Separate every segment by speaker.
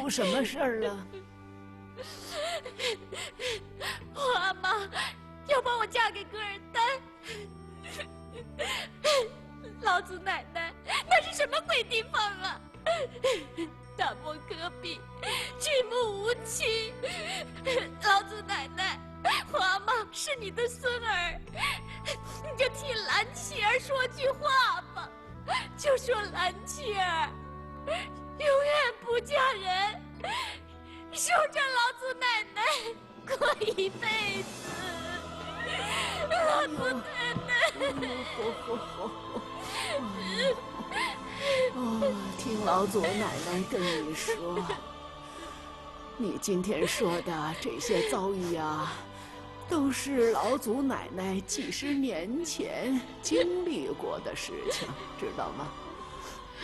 Speaker 1: 出什么事儿了？
Speaker 2: 我阿妈要把我嫁给噶尔丹。老祖奶奶，那是什么鬼地方啊？大漠戈壁，举目无亲。老祖奶奶，我阿妈是你的孙儿，你就替兰琪儿说句话吧，就说兰琪儿永远不嫁人，守着老祖奶奶过一辈子。老祖奶奶。
Speaker 1: 听老祖奶奶跟你说，你今天说的这些遭遇啊，都是老祖奶奶几十年前经历过的事情，知道吗？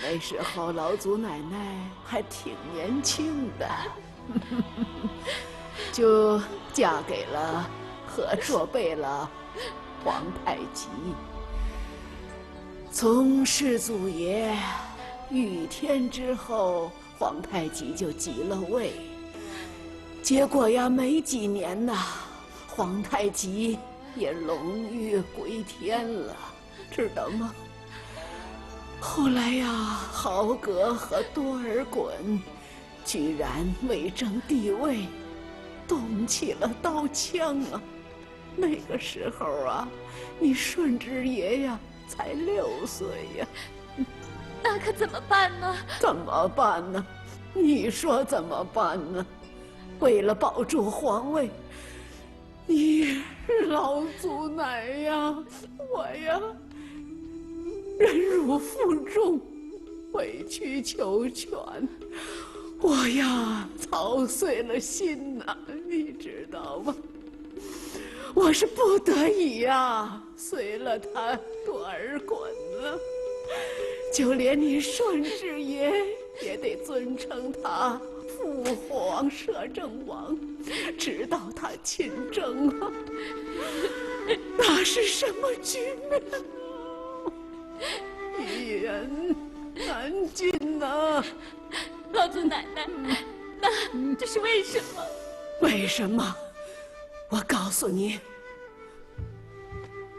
Speaker 1: 那时候老祖奶奶还挺年轻的，就嫁给了和硕贝勒皇太极。从世祖爷御天之后，皇太极就即了位。结果呀，没几年呐，皇太极也龙驭归天了，知道吗？后来呀，豪格和多尔衮居然为争帝位，动起了刀枪啊！那个时候啊，你顺治爷呀才6岁呀。
Speaker 2: 那可怎么办呢？
Speaker 1: 怎么办呢？你说怎么办呢？为了保住皇位，你老祖奶呀，我呀，忍辱负重，委曲求全，我呀操碎了心呐，你知道吗？我是不得已呀，随了他多尔衮了。就连你顺治爷也得尊称他父皇摄政王，直到他亲政啊！那是什么局面？一言难尽呐！
Speaker 2: 老祖奶奶，那这是为什么？
Speaker 1: 为什么？我告诉你，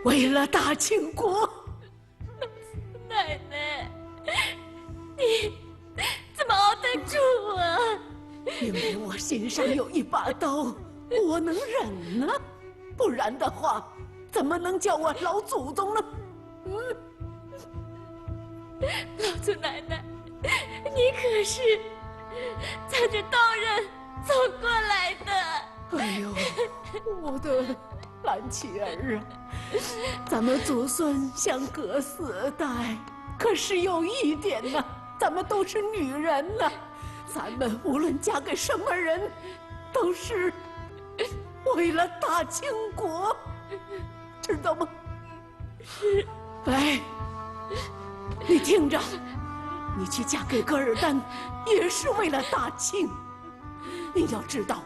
Speaker 1: 为了大清国。
Speaker 2: 奶奶，你怎么熬得住啊？
Speaker 1: 因为我心上有一把刀，我能忍呢，不然的话，怎么能叫我老祖宗呢？
Speaker 2: 老祖奶奶，你可是踩着刀刃走过来的。
Speaker 1: 哎呦，我的兰琪儿啊，咱们祖孙相隔4代，可是有一点呢，咱们都是女人呢，咱们无论嫁给什么人，都是为了大清国，知道吗？来，你听着，你去嫁给噶尔丹，也是为了大清。你要知道，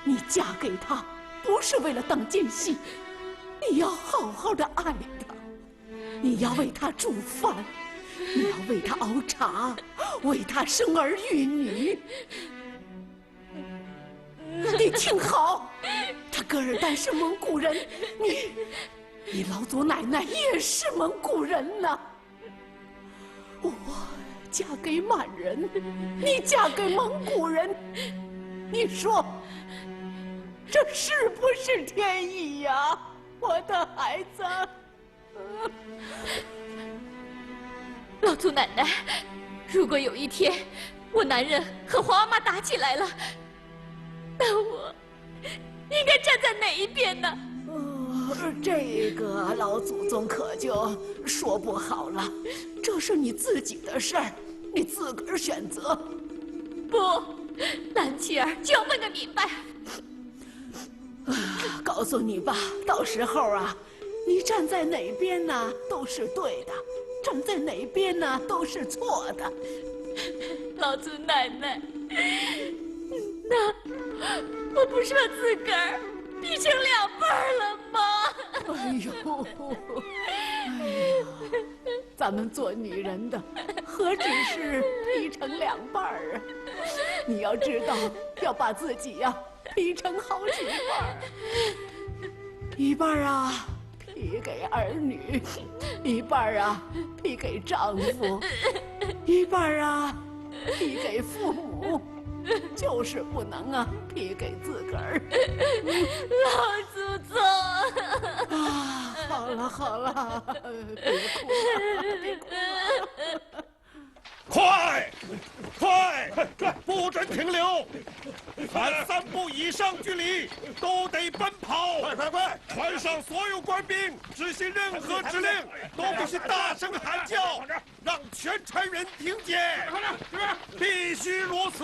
Speaker 1: 你嫁给他不是为了当奸细，你要好好的爱他，你要为他煮饭，你要为他熬茶，为他生儿育女。你听好，他噶尔丹是蒙古人，你老祖奶奶也是蒙古人呐。我嫁给满人，你嫁给蒙古人，你说这是不是天意呀，我的孩子？
Speaker 2: 老祖奶奶，如果有一天我男人和皇阿妈打起来了，那我应该站在哪一边呢？
Speaker 1: 这个老祖宗可就说不好了，这是你自己的事儿，你自个儿选择。
Speaker 2: 不，兰琪儿就要问个明白。
Speaker 1: 告诉你吧，到时候啊，你站在哪边呢都是对的，站在哪边呢都是错的。
Speaker 2: 老祖奶奶，那我不是把自个儿逼成2半了吗？
Speaker 1: 哎呦，咱们做女人的，何止是逼成2半啊？你要知道，要把自己呀劈成好几半儿，一半儿啊劈给儿女，一半儿啊劈给丈夫，一半儿啊劈给父母，就是不能啊劈给自个儿。
Speaker 2: 老祖宗，
Speaker 1: 啊，好了好了，别哭了，别哭了。
Speaker 3: 快，快，不准停留！凡3步以上距离都得奔跑！快！船上所有官兵执行任何指令都必须大声喊叫，让全船人听见。必须如此。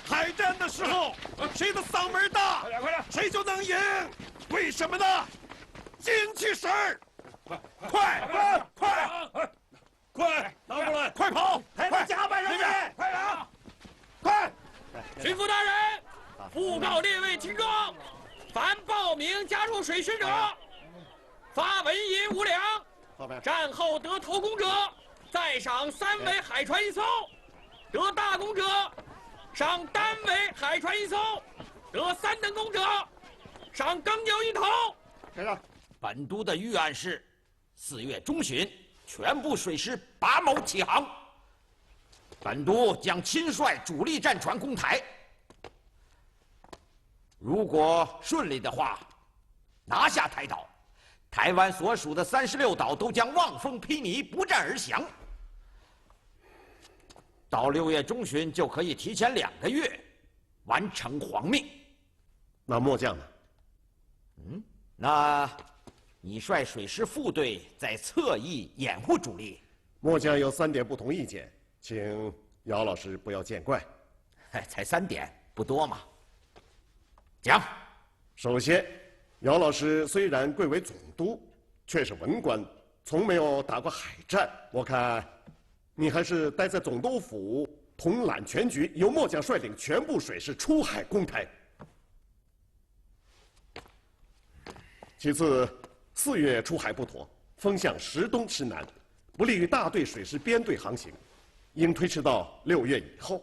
Speaker 3: 海战的时候，谁的嗓门大，谁就能赢。为什么呢？精气神儿！快，拿过来！快跑！快加班人员！快点！快！
Speaker 4: 巡抚大人，复告列位听众：凡报名加入水师者，发纹银5两；战后得头功者，再赏3尾海船1艘；得大功者，赏单尾海船1艘；得3等功者，赏耕牛1头。
Speaker 5: 本都的预案是4月中旬。全部水师8锚起航，本都将亲率主力战船攻台。如果顺利的话，拿下台岛，台湾所属的36岛都将望风披靡，不战而降。到6月中旬就可以提前2个月完成皇命。
Speaker 3: 那末将呢？
Speaker 5: 那。你率水师副队在侧翼掩护主力。
Speaker 3: 末将有3点不同意见，请姚老师不要见怪。
Speaker 5: 才3点，不多嘛。讲。
Speaker 3: 首先，姚老师虽然贵为总督，却是文官，从没有打过海战。我看，你还是待在总督府，统揽全局，由末将率领全部水师出海攻台。其次。4月出海不妥，风向时东时南，不利于大队水师编队航行，应推迟到6月以后。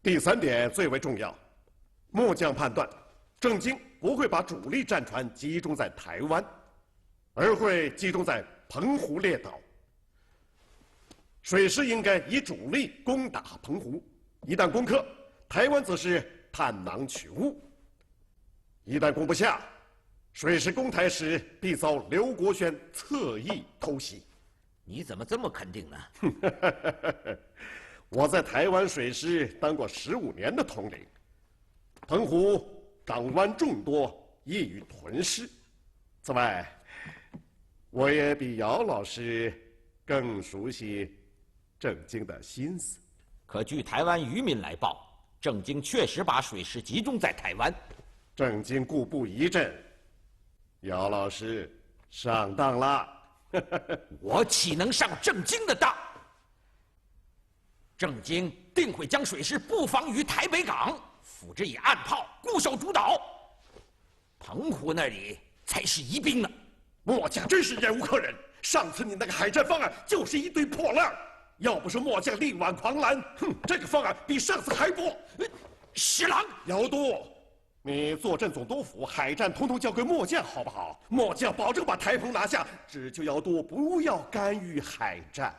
Speaker 3: 第3点最为重要，末将判断，郑经不会把主力战船集中在台湾，而会集中在澎湖列岛。水师应该以主力攻打澎湖，一旦攻克，台湾则是探囊取物。一旦攻不下，水师攻台时必遭刘国轩侧翼偷袭。
Speaker 5: 你怎么这么肯定呢？
Speaker 3: 我在台湾水师当过15年的统领，澎湖港湾众多，易于屯师。此外，我也比姚老师更熟悉郑经的心思。
Speaker 5: 可据台湾渔民来报，郑经确实把水师集中在台湾。
Speaker 3: 郑经故布疑阵。姚老师上当了。
Speaker 5: 我岂能上郑经的当？郑经定会将水师布防于台北港，辅之以岸炮，固守主岛。澎湖那里才是疑兵呢。
Speaker 3: 末将真是忍无可忍。上次你那个海战方案就是一堆破烂，要不是末将力挽狂澜，这个方案比上次还薄。
Speaker 5: 十郎，
Speaker 3: 姚都。你坐镇总督府，海战统统交给末将，好不好？末将保证把台澎拿下，只求姚都不要干预海战。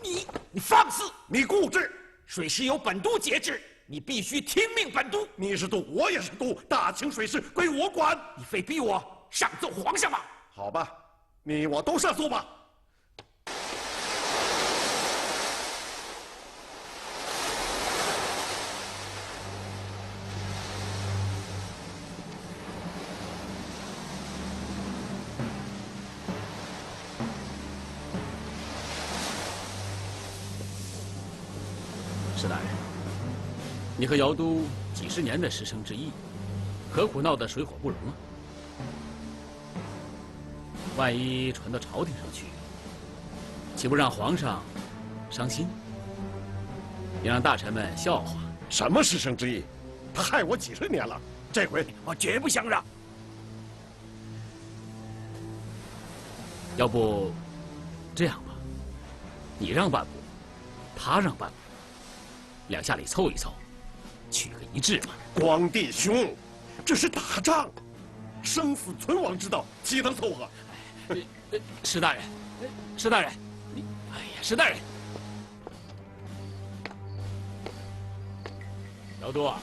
Speaker 5: 你放肆！
Speaker 3: 你固执！
Speaker 5: 水师由本都节制，你必须听命本都。
Speaker 3: 你是都，我也是都，大清水师归我管。
Speaker 5: 你非逼我上奏皇上吗？
Speaker 3: 好吧，你我都上奏吧。
Speaker 6: 石大人，你和姚都几十年的师生之义，何苦闹得水火不容啊？万一传到朝廷上去，岂不让皇上伤心？也让大臣们笑话。
Speaker 3: 什么师生之义？他害我几十年了，这回
Speaker 5: 我绝不相让。
Speaker 6: 要不这样吧，你让半步，他让半步。两下里凑一凑，取个一致嘛。
Speaker 3: 光帝兄，这是打仗，生死存亡之道，岂能凑合？
Speaker 6: 石大人，石大人，你，哎呀，石大人，姚都啊，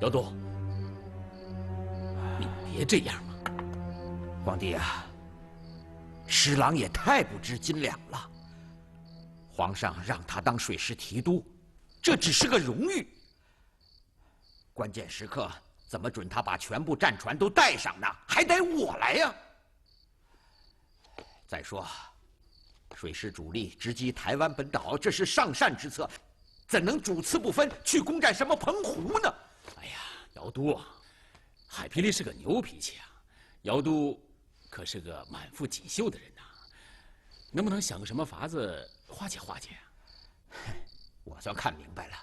Speaker 6: 姚都，你别这样嘛！
Speaker 5: 皇帝啊，施琅也太不知斤两了。皇上让他当水师提督，这只是个荣誉。关键时刻怎么准他把全部战船都带上呢？还得我来呀！再说，水师主力直击台湾本岛，这是上善之策，怎能主次不分去攻占什么澎湖呢？
Speaker 6: 哎呀，姚都啊，海霹雳是个牛脾气啊，姚都可是个满腹锦绣的人呐，能不能想个什么法子化解化解啊？
Speaker 5: 我算看明白了，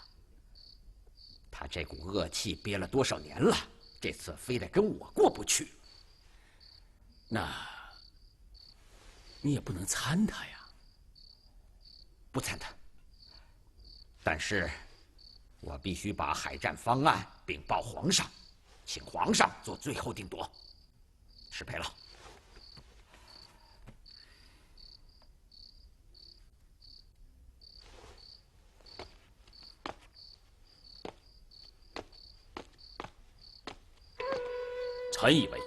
Speaker 5: 他这股恶气憋了多少年了，这次非得跟我过不去。
Speaker 6: 那你也不能参他呀。
Speaker 5: 不参他，但是我必须把海战方案禀报皇上，请皇上做最后定夺。失陪了。
Speaker 6: 臣以为，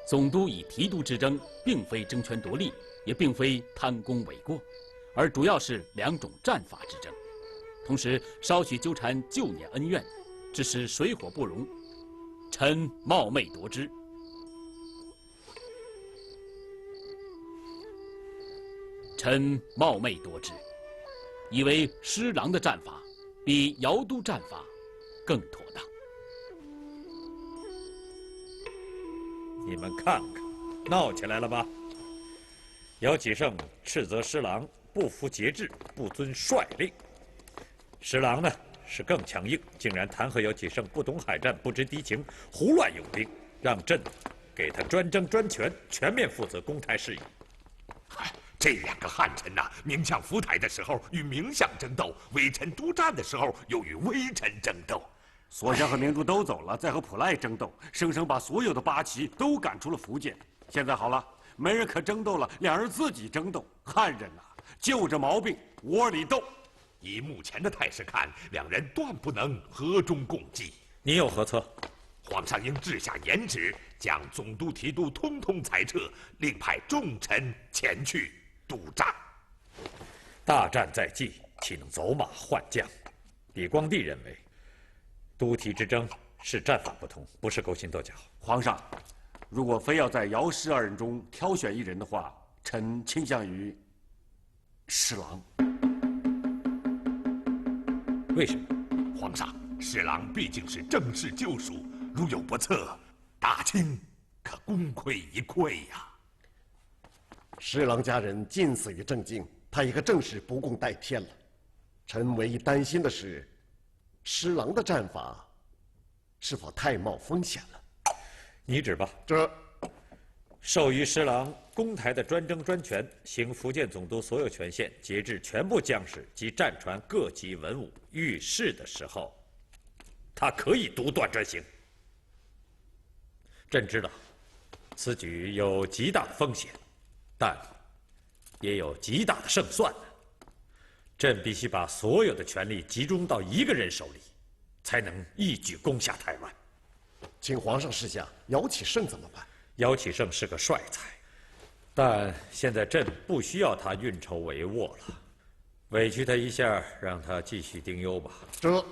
Speaker 6: 总督以提督之争，并非争权夺利，也并非贪功诿过，而主要是两种战法之争。同时，稍许纠缠旧年恩怨，致使水火不容，臣冒昧夺之。臣冒昧夺之，以为施琅的战法比姚都战法更妥当。
Speaker 7: 你们看看，闹起来了吧？姚启圣斥责施琅不服节制，不遵帅令。施琅呢是更强硬，竟然弹劾姚启圣不懂海战，不知敌情，胡乱用兵，让朕给他专征专权，全面负责攻台事宜。
Speaker 8: 这两个汉臣呐，名相伏台的时候与名相争斗，微臣督战的时候又与微臣争斗。
Speaker 3: 所相和明珠都走了，再和普赖争斗，生生把所有的八旗都赶出了福建。现在好了，没人可争斗了，两人自己争斗。汉人呐，就这毛病，窝里斗。
Speaker 8: 以目前的态势看，两人断不能和衷共济。
Speaker 7: 你有何策？
Speaker 8: 皇上应治下严旨，将总督、提督通通裁撤，另派重臣前去督战。
Speaker 7: 大战在即，岂能走马换将？李光地认为，都提之争是战法不同，不是勾心斗角。
Speaker 3: 皇上，如果非要在姚施二人中挑选一人的话，臣倾向于施琅。
Speaker 7: 为什么？
Speaker 8: 皇上，施琅毕竟是正式旧属，如有不测，大清可功亏一篑呀。
Speaker 9: 施琅家人尽死于郑经，他也可正是不共戴天了。臣唯一担心的是，施琅的战法是否太冒风险了？
Speaker 7: 你指吧。
Speaker 9: 这
Speaker 7: 授予施琅攻台的专征专权，行福建总督所有权限，节制全部将士及战船各级文武。遇事的时候，他可以独断专行。朕知道，此举有极大的风险，但也有极大的胜算呢。朕必须把所有的权力集中到一个人手里，才能一举攻下台湾。
Speaker 9: 请皇上示下，姚启圣怎么办？
Speaker 7: 姚启圣是个帅才，但现在朕不需要他运筹帷幄了，委屈他一下，让他继续丁忧吧。
Speaker 9: 这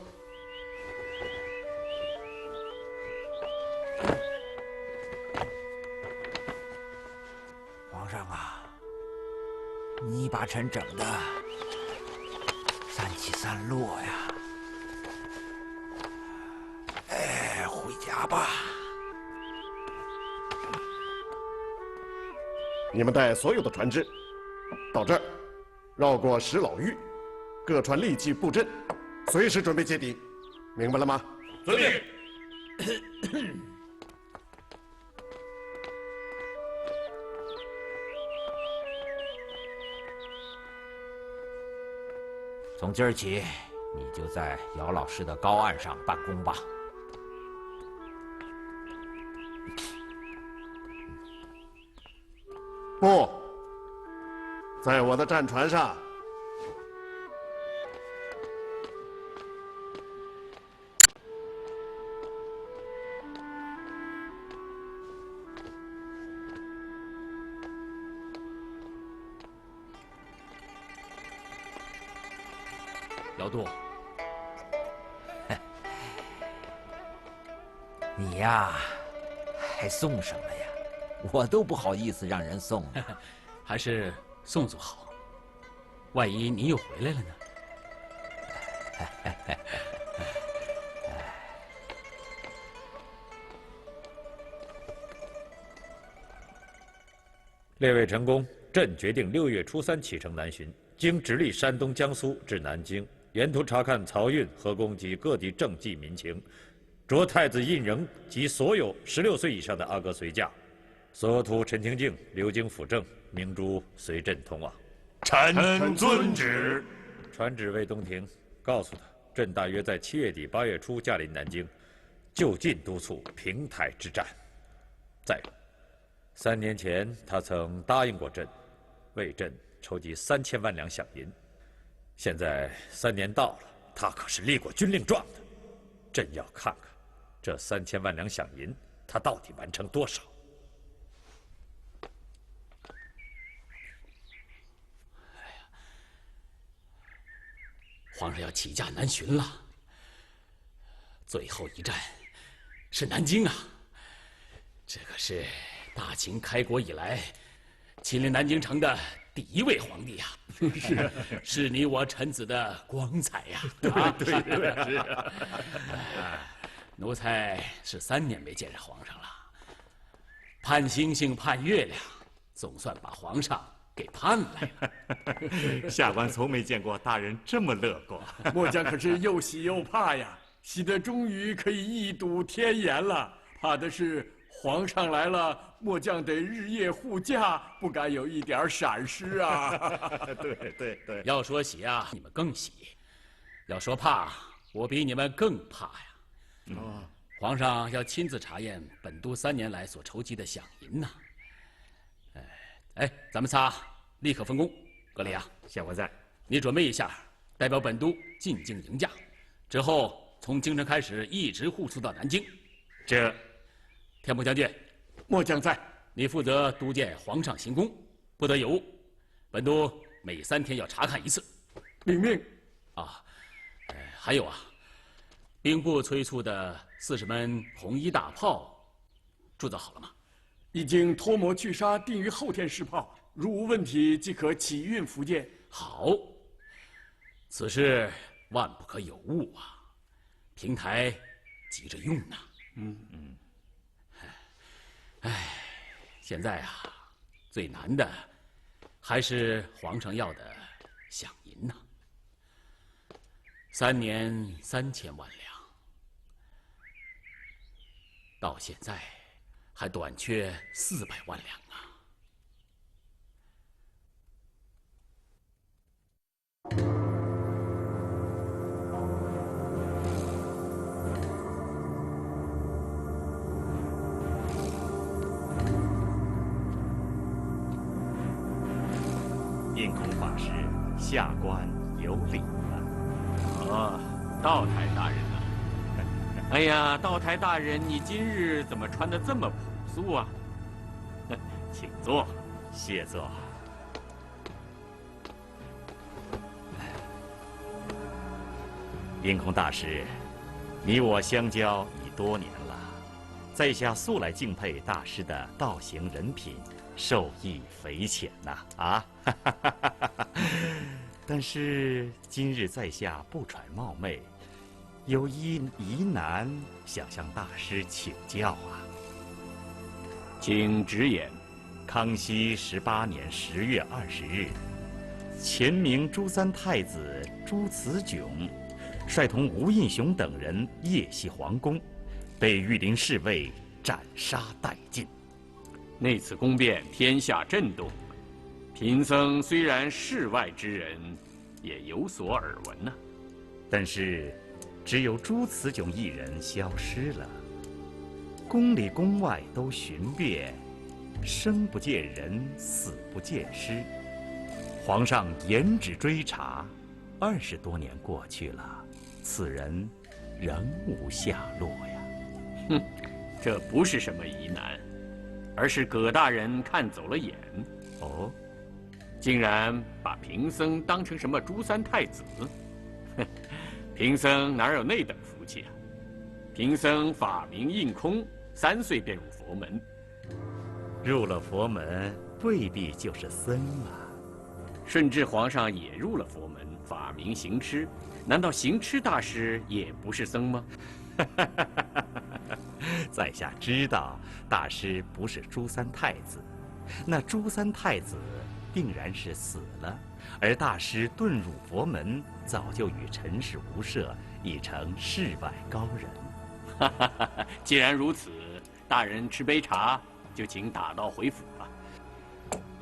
Speaker 5: 皇上啊，你把臣整的三起三落呀！哎，回家吧。
Speaker 9: 你们带所有的船只到这儿，绕过石老峪，各船立即布阵，随时准备接敌，明白了吗？
Speaker 8: 遵命。
Speaker 5: 从今儿起，你就在姚老师的高案上办公吧。
Speaker 9: 不，在我的战船上。
Speaker 6: 姚度，
Speaker 5: 你呀，还送什么呀？我都不好意思让人送。
Speaker 6: 还是送送好，万一你又回来了呢？
Speaker 7: 列位臣工，朕决定6月初3启程南巡，经直隶山东、江苏至南京，沿途查看漕运、河工及各地政绩民情，着太子胤禛及所有16岁以上的阿哥随驾，所有徒陈廷敬、刘京辅政，明珠随朕同往。
Speaker 8: 臣遵旨。
Speaker 7: 传旨魏东庭，告诉他，朕大约在7月底8月初驾临南京，就近督促平台之战。再有，3年前他曾答应过朕，为朕筹集3000万两饷银。现在3年到了，他可是立过军令状的，朕要看看这3000万两饷银，他到底完成多少。
Speaker 6: 皇上要起驾南巡了，最后一站是南京啊！这可是大秦开国以来亲临南京城的第1位皇帝呀！是你我臣子的光彩呀！
Speaker 8: 对，是啊。
Speaker 6: 奴才是3年没见着皇上了，盼星星盼月亮，总算把皇上给盼来了。
Speaker 10: 下官从没见过大人这么乐过。
Speaker 11: 末将可是又喜又怕呀，喜得终于可以一睹天颜了，怕的是皇上来了，末将得日夜护驾，不敢有一点闪失啊。
Speaker 10: 对。
Speaker 6: 要说喜啊，你们更喜；要说怕，我比你们更怕呀。皇上要亲自查验本都3年来所筹集的饷银呐。咱们仨立刻分工。格里亚，
Speaker 10: 下官在。
Speaker 6: 你准备一下，代表本都进京迎驾，之后从京城开始一直护送到南京。
Speaker 10: 这。
Speaker 6: 天普将军，
Speaker 11: 末将在。
Speaker 6: 你负责督监皇上行宫，不得有误。本都每3天要查看1次。
Speaker 11: 领命。
Speaker 6: 还有啊，兵部催促的40门红衣大炮，铸造好了吗？
Speaker 11: 已经脱模去沙，定于后天试炮。如无问题，即可起运福建。
Speaker 6: 好，此事万不可有误啊！平台急着用呢。现在啊，最难的还是皇上要的饷银呐。3年3000万两，到现在还短缺400万两啊！
Speaker 10: 印孔法师，下官有礼了。
Speaker 12: 道台大人呐！哎呀，道台大人，你今日怎么穿得这么朴素啊？请坐，
Speaker 10: 谢座。印孔大师，你我相交已多年了，在下素来敬佩大师的道行人品，受益匪浅呐！但是今日在下不揣冒昧，有一疑难想向大师请教啊。
Speaker 12: 请直言。
Speaker 10: 康熙18年10月20日，前明朱3太子朱慈炯，率同吴应熊等人夜袭皇宫，被御林侍卫斩杀殆尽。
Speaker 12: 那次宫变，天下震动。贫僧虽然世外之人，也有所耳闻呐。
Speaker 10: 但是，只有朱慈炯一人消失了。宫里宫外都寻遍，生不见人，死不见尸。皇上严旨追查，20多年过去了，此人仍无下落呀。
Speaker 12: 哼，这不是什么疑难，而是葛大人看走了眼。
Speaker 10: 哦，
Speaker 12: 竟然把贫僧当成什么朱三太子？哼，贫僧哪有那等福气啊？贫僧法名应空，3岁便入佛门。
Speaker 10: 入了佛门未必就是僧啊。
Speaker 12: 顺治皇上也入了佛门，法名行痴，难道行痴大师也不是僧吗？
Speaker 10: 在下知道大师不是朱三太子，那朱三太子定然是死了，而大师遁入佛门，早就与尘世无涉，已成世外高人。
Speaker 12: 既然如此，大人吃杯茶，就请打道回府吧。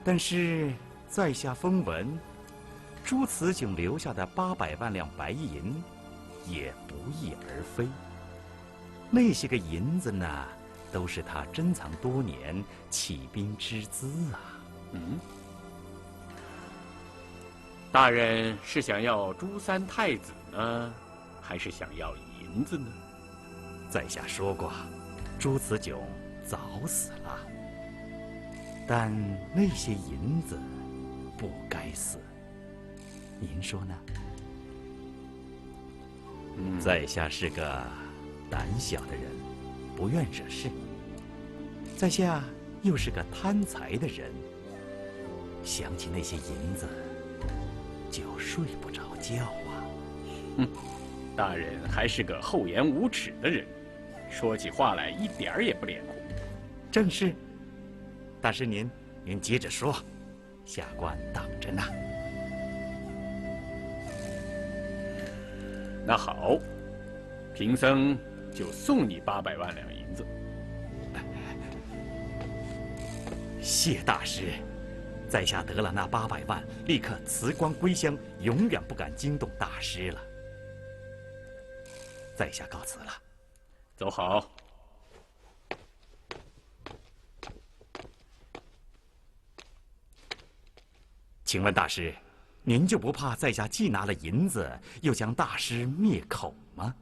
Speaker 10: 但是在下风闻，朱慈炯留下的800万两白银，也不翼而飞。那些个银子呢，都是他珍藏多年起兵之资啊。
Speaker 12: 大人是想要朱三太子呢，还是想要银子呢？
Speaker 10: 在下说过，朱慈炯早死了，但那些银子不该死。您说呢？在下是个胆小的人，不愿惹事。在下又是个贪财的人，想起那些银子，就睡不着觉啊。
Speaker 12: 大人还是个厚颜无耻的人，说起话来一点儿也不脸红。
Speaker 10: 正是。大师您接着说，下官等着呢。
Speaker 12: 那好，贫僧就送你800万两银子。
Speaker 10: 谢大师，在下得了那800万，立刻辞官归乡，永远不敢惊动大师了。在下告辞了。
Speaker 12: 走好。
Speaker 10: 请问大师，您就不怕在下既拿了银子，又将大师灭口吗？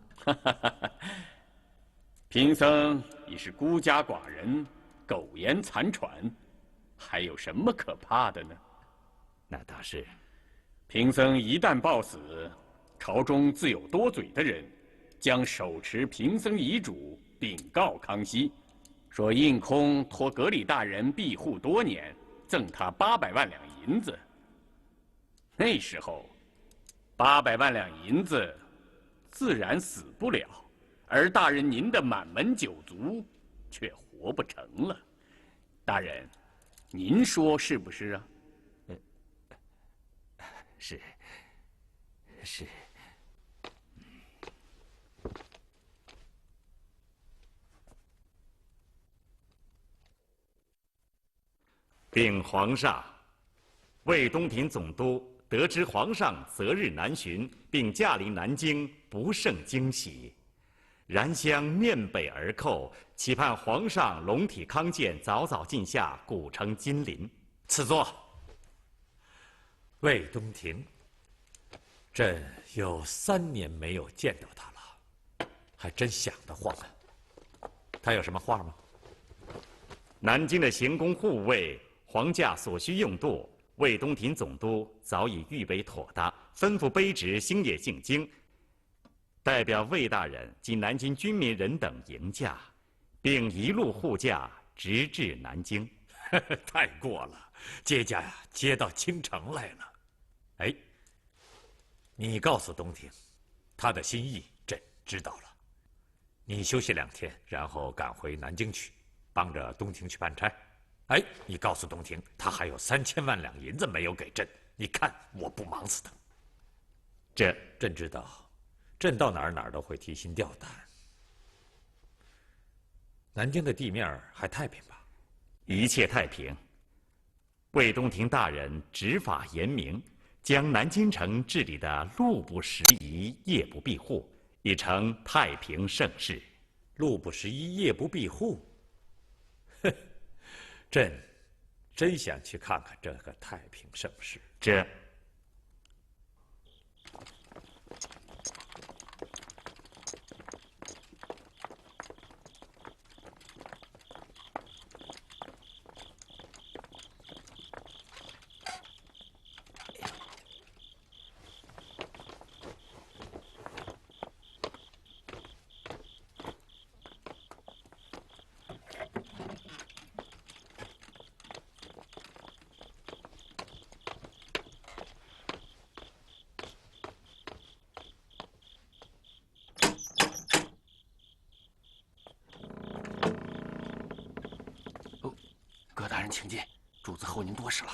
Speaker 12: 贫僧已是孤家寡人，苟延残喘，还有什么可怕的呢？
Speaker 10: 那大师，
Speaker 12: 贫僧一旦暴死，朝中自有多嘴的人，将手持贫僧遗嘱禀告康熙，说应空托阁里大人庇护多年，赠他800万两银子。那时候，800万两银子自然死不了，而大人您的满门9族却活不成了。大人，您说是不是啊？
Speaker 10: 是。禀皇上，魏东亭总督得知皇上择日南巡，并驾临南京，不胜惊喜，然相面北而叩，期盼皇上龙体康健，早早进下，古城金陵。
Speaker 7: 赐座。魏东亭，朕有3年没有见到他了，还真想得慌啊。他有什么话吗？
Speaker 10: 南京的行宫护卫，皇驾所需用度，魏东亭总督早已预备妥当，吩咐卑职星夜进京，代表魏大人及南京军民人等迎驾，并一路护驾直至南京。
Speaker 7: 太过了，接驾呀，接到京城来了。哎，你告诉东亭，他的心意朕知道了。你休息2天，然后赶回南京去，帮着东亭去办差。哎，你告诉东亭，他还有3000万两银子没有给朕，你看我不忙死他。朕知道，朕到哪儿都会提心吊胆。南京的地面还太平吧？
Speaker 10: 一切太平。魏东亭大人执法严明，将南京城治理的路不拾遗，夜不闭户，已成太平盛世。
Speaker 7: 路不拾遗，夜不闭户。哼，朕真想去看看这个太平盛世。
Speaker 10: 这。
Speaker 13: 葛大人，请进，主子候您多时了。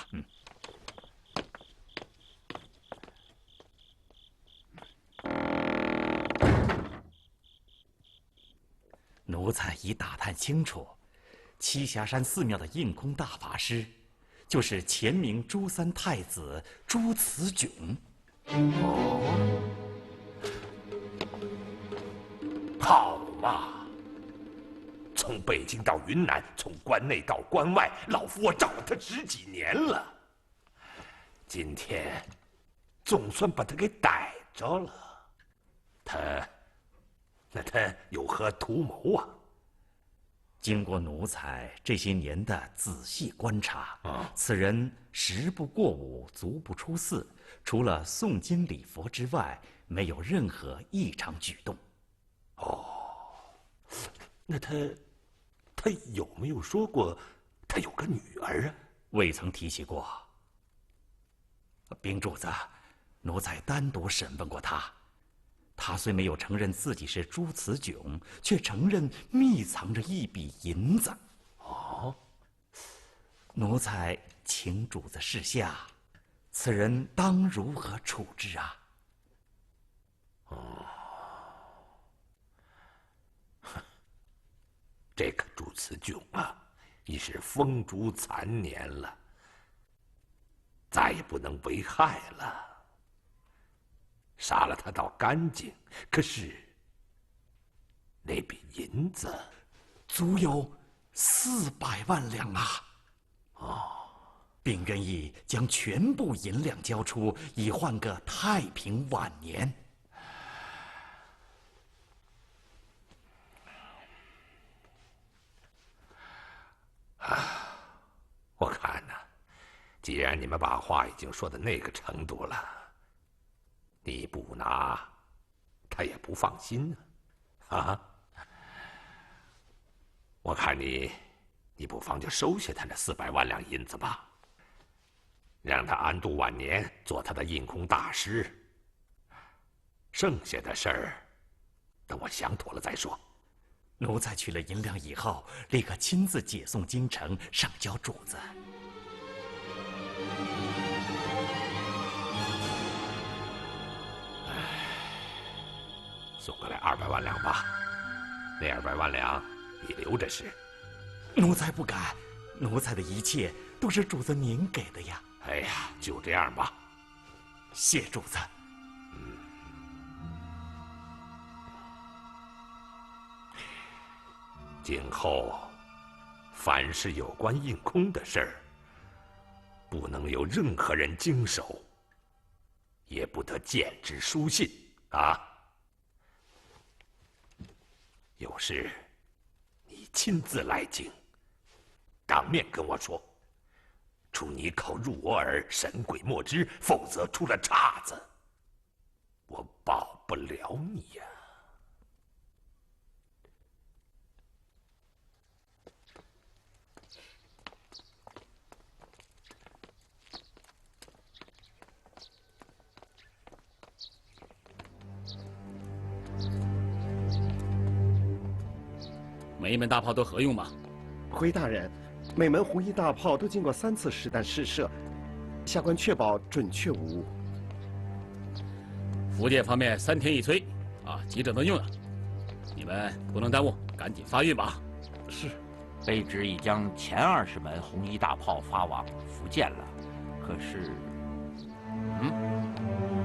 Speaker 10: 奴才已打探清楚，栖霞山寺庙的印空大法师，就是前明朱三太子朱慈炯。
Speaker 8: 哦，好嘛！从北京到云南，从关内到关外，老夫我找了他10几年了。今天总算把他给逮着了。他有何图谋啊？
Speaker 10: 经过奴才这些年的仔细观察，此人食不过午，足不出寺，除了诵经礼佛之外，没有任何异常举动。
Speaker 8: 那他有没有说过他有个女儿啊？
Speaker 10: 未曾提起过。禀主子，奴才单独审问过他，他虽没有承认自己是朱慈炯，却承认密藏着一笔银子。奴才请主子示下，此人当如何处置啊？
Speaker 8: 这个朱慈炯啊，已是风烛残年了，再也不能为害了。杀了他倒干净，可是那笔银子
Speaker 10: 足有400万两啊！并愿意将全部银两交出，以换个太平晚年。
Speaker 8: 我看呢，既然你们把话已经说到那个程度了，你不拿，他也不放心啊！我看你不妨就收下他那400万两银子吧，让他安度晚年，做他的印空大师。剩下的事儿，等我想妥了再说。
Speaker 10: 奴才取了银两以后，立刻亲自解送京城，上交主子。
Speaker 8: 送过来200万两吧，那200万两你留着是。
Speaker 10: 奴才不敢，奴才的一切都是主子您给的呀。
Speaker 8: 哎呀，就这样吧。
Speaker 10: 谢主子。
Speaker 8: 今后，凡是有关印空的事儿，不能有任何人经手，也不得见之书信啊。有事，你亲自来京，当面跟我说，出你口入我耳，神鬼莫知，否则出了岔子，我保不了你呀。
Speaker 6: 每一门大炮都合用吗？
Speaker 9: 回大人，每门红衣大炮都经过3次实弹试射，下官确保准确无误。
Speaker 6: 福建方面3天一催，急着能用了，你们不能耽误，赶紧发运吧。
Speaker 9: 是。
Speaker 5: 卑职已将前20门红衣大炮发往福建了，可是，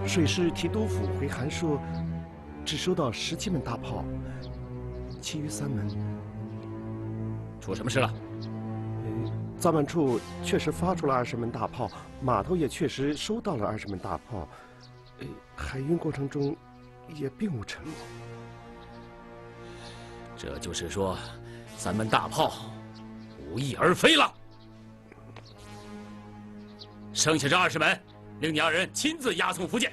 Speaker 9: 水师提督府回函说，只收到17门大炮，其余3门。
Speaker 6: 出什么事了？
Speaker 9: 造办处确实发出了20门大炮，码头也确实收到了20门大炮，海运过程中也并无沉没。
Speaker 6: 这就是说，3门大炮无翼而飞了。剩下这20门，令你2人亲自押送福建。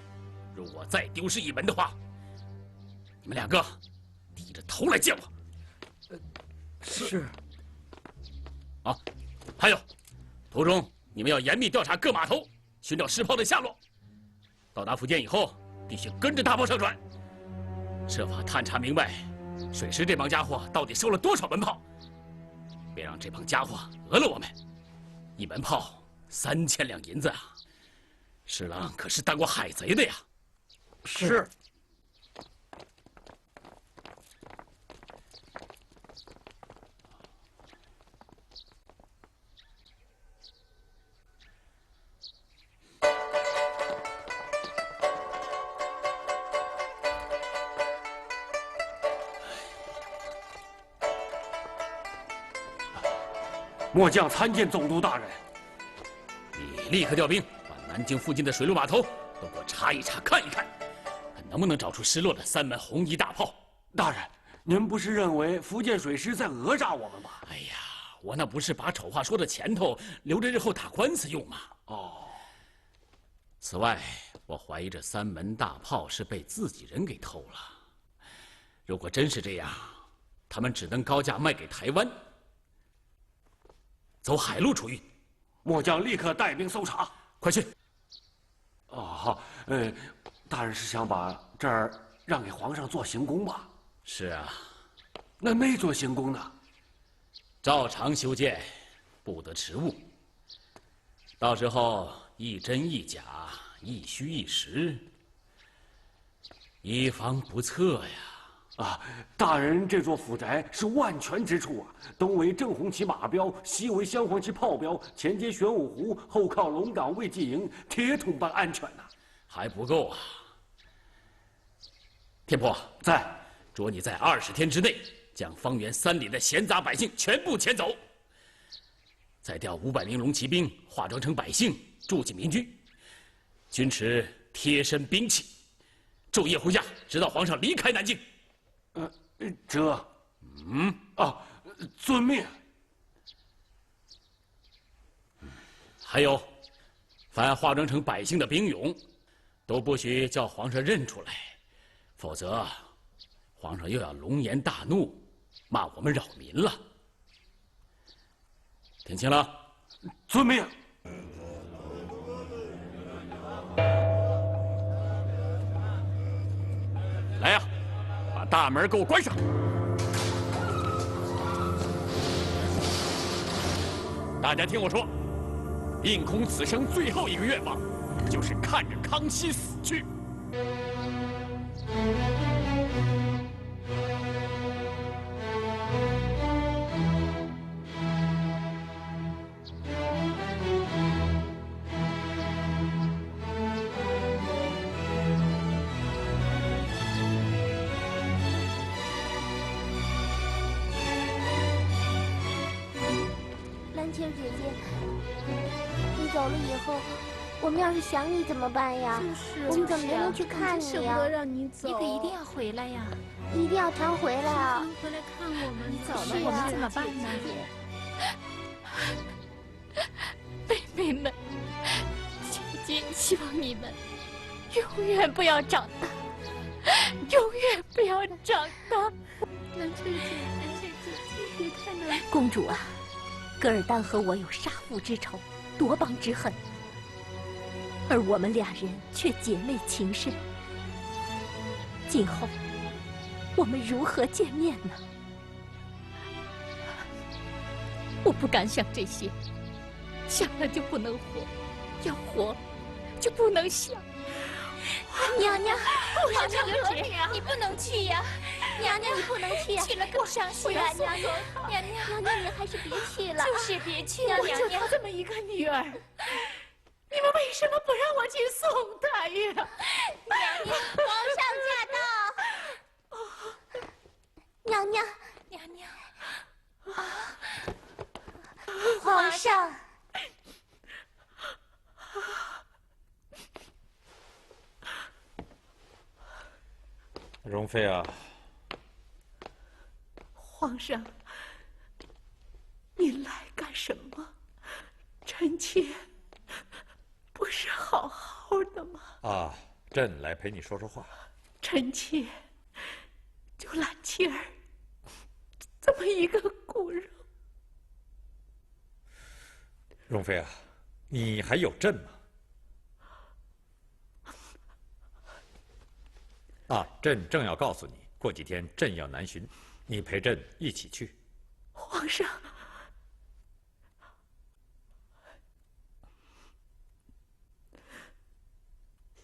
Speaker 6: 如果再丢失1门的话，你们2个低着头来见我。
Speaker 9: 是。
Speaker 6: 啊，还有，途中你们要严密调查各码头，寻找失炮的下落。到达福建以后，必须跟着大炮上船，设法探查明白水师这帮家伙到底收了多少门炮，别让这帮家伙讹了我们。1门炮3000两银子啊！施琅可是当过海贼的呀。
Speaker 9: 是。
Speaker 13: 末将参见总督大人。
Speaker 6: 你立刻调兵，把南京附近的水陆码头都给我查一查、看一看，看能不能找出失落的3门红衣大炮。
Speaker 13: 大人，您不是认为福建水师在讹诈我们吗？
Speaker 6: 哎呀，我那不是把丑话说到前头，留着日后打官司用吗？
Speaker 13: 哦。
Speaker 6: 此外，我怀疑这3门大炮是被自己人给偷了。如果真是这样，他们只能高价卖给台湾，走海路出运。
Speaker 13: 末将立刻带兵搜查。
Speaker 6: 快去！
Speaker 13: 哦，好。大人是想把这儿让给皇上做行宫吧？
Speaker 6: 是啊。
Speaker 13: 那座行宫呢？
Speaker 6: 照常修建，不得迟误。到时候一真一假，一虚一实，以防不测呀。
Speaker 13: 啊，大人这座府宅是万全之处啊！东为正红旗马标，西为镶黄旗炮标，前接玄武湖，后靠龙岗卫骑营，铁桶般安全呐。
Speaker 6: 还不够啊！天婆
Speaker 13: 在，
Speaker 6: 着你在20天之内将方圆3里的闲杂百姓全部遣走，再调500名龙骑兵，化妆成百姓，住进民居，均持贴身兵器，昼夜护驾，直到皇上离开南京。
Speaker 13: 遵命。
Speaker 6: 还有，凡化妆成百姓的兵勇，都不许叫皇上认出来，否则皇上又要龙颜大怒，骂我们扰民了。听清了？
Speaker 13: 遵命。
Speaker 6: 来呀，把大门给我关上！大家听我说，应空此生最后一个愿望，就是看着康熙死去。
Speaker 14: 兰青姐姐，你走了以后，我们要是想你怎么办呀？我们怎么能去看你呀？
Speaker 2: 舍不得让你走，你可一定要回来呀！
Speaker 14: 一定要常回来啊！
Speaker 2: 回来看我们，你走
Speaker 14: 了，
Speaker 2: 我们怎么办呢？妹妹们，姐姐希望你们永远不要长大，永远不要长大。兰翠姐姐，别太难过。
Speaker 14: 公主啊，噶尔丹和我有杀父之仇，夺邦之恨，而我们俩人却姐妹情深。今后我们如何见面呢？
Speaker 2: 我不敢想这些，想了就不能活，要活就不能想。
Speaker 14: 娘娘，
Speaker 2: 皇上和你啊，你不能去呀！
Speaker 14: 娘娘，你不能去啊！
Speaker 2: 去了更伤心。
Speaker 14: 娘娘，娘娘，你还是别去了。
Speaker 2: 就是别去了，娘娘。
Speaker 1: 我就这么一个女儿，你们为什么不让我去送她呀？
Speaker 14: 娘娘，皇上驾到！娘娘，
Speaker 2: 娘娘，
Speaker 14: 皇上。
Speaker 7: 容妃啊，
Speaker 1: 皇上，您来干什么？臣妾不是好好的吗？
Speaker 7: 啊，朕来陪你说说话。
Speaker 1: 臣妾就兰妻儿这么一个骨肉。
Speaker 7: 容妃啊，你还有朕吗？啊，朕正要告诉你，过几天朕要南巡，你陪朕一起去。
Speaker 1: 皇上，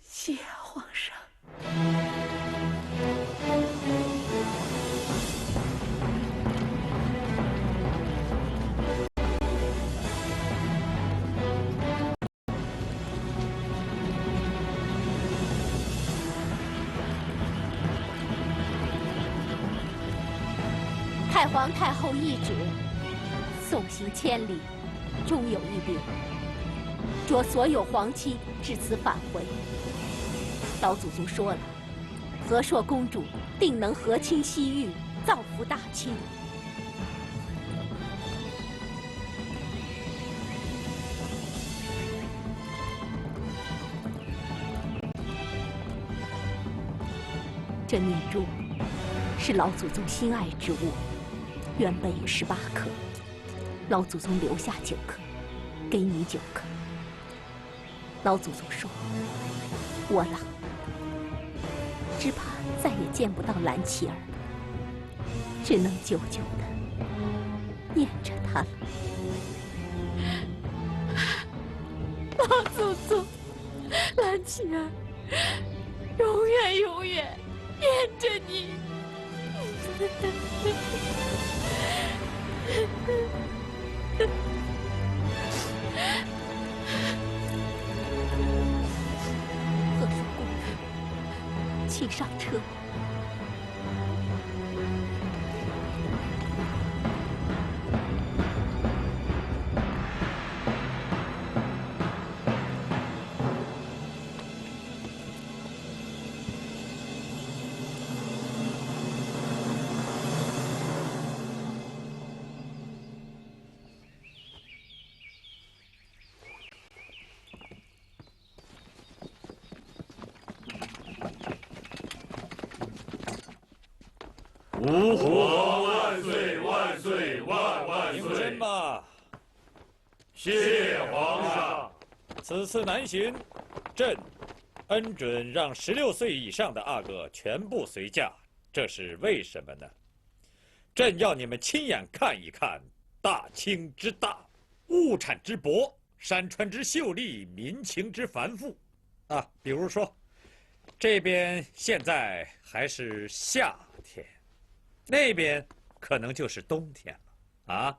Speaker 1: 谢皇上。
Speaker 14: 太皇太后懿旨，送行千里，终有一禀，着所有皇妻至此返回。老祖宗说了，和硕公主定能和亲西域，造福大清。这念珠是老祖宗心爱之物。原本有18颗，老祖宗留下9颗，给你9颗。老祖宗说，我老，只怕再也见不到兰妻儿，只能久久的念着她了。
Speaker 2: 老祖宗，兰妻儿，永远永远念着你。
Speaker 14: 和硕公主，请上车。
Speaker 8: 吾皇万岁万岁万万岁！
Speaker 7: 迎亲吧。
Speaker 8: 谢皇上。
Speaker 7: 此次南巡，朕恩准让16岁以上的阿哥全部随驾，这是为什么呢？朕要你们亲眼看一看大清之大，物产之博，山川之秀丽，民情之繁复。啊，比如说，这边现在还是夏天。那边可能就是冬天了啊！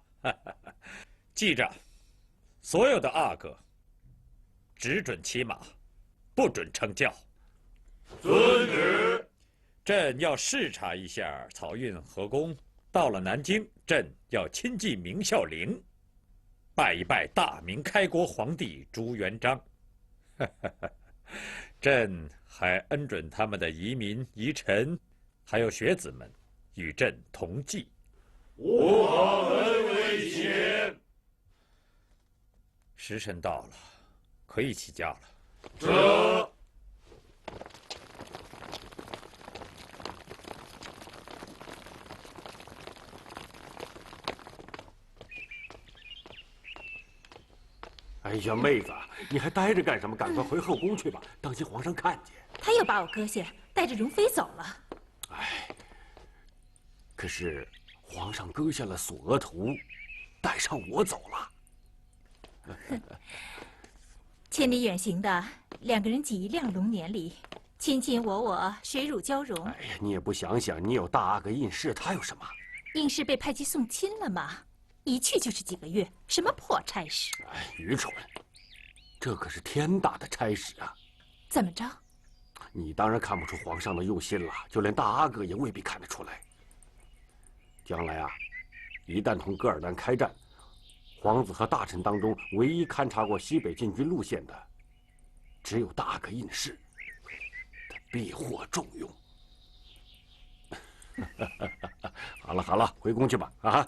Speaker 7: 记着，所有的阿哥只准骑马，不准称轿。
Speaker 8: 遵旨。
Speaker 7: 朕要视察一下漕运河工，到了南京，朕要亲祭明孝陵，拜一拜大明开国皇帝朱元璋。朕还恩准他们的遗民遗臣，还有学子们。与朕同祭。
Speaker 8: 吾皇恩威前。
Speaker 7: 时辰到了，可以起驾了。
Speaker 8: 这。
Speaker 13: 哎呀，妹子，你还待着干什么？赶快回后宫去吧，当心皇上看见。
Speaker 2: 他又把我搁下，带着容妃走了。
Speaker 13: 哎。可是，皇上割下了索额图，带上我走了。
Speaker 2: 千里远行的，2个人挤一辆龙辇里，卿卿我我，水乳交融。
Speaker 13: 哎呀，你也不想想，你有大阿哥应氏，他有什么？
Speaker 2: 应氏被派去送亲了吗？一去就是几个月，什么破差事？
Speaker 13: 哎，愚蠢！这可是天大的差事啊！
Speaker 2: 怎么着？
Speaker 13: 你当然看不出皇上的用心了，就连大阿哥也未必看得出来。将来啊，一旦同噶尔丹开战，皇子和大臣当中唯一勘察过西北进军路线的，只有大阿哥应氏，他必获重用。好了好了，回宫去吧啊！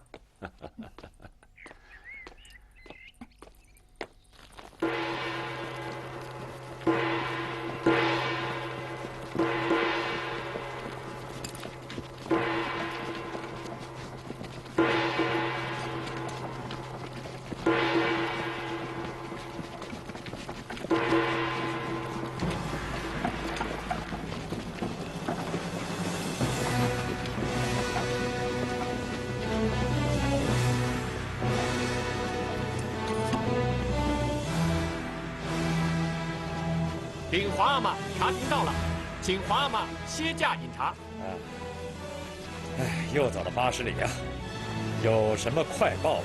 Speaker 10: 禀皇阿玛，茶停到了，请皇阿玛歇驾饮茶。
Speaker 7: 哎，又走了80里啊，有什么快报？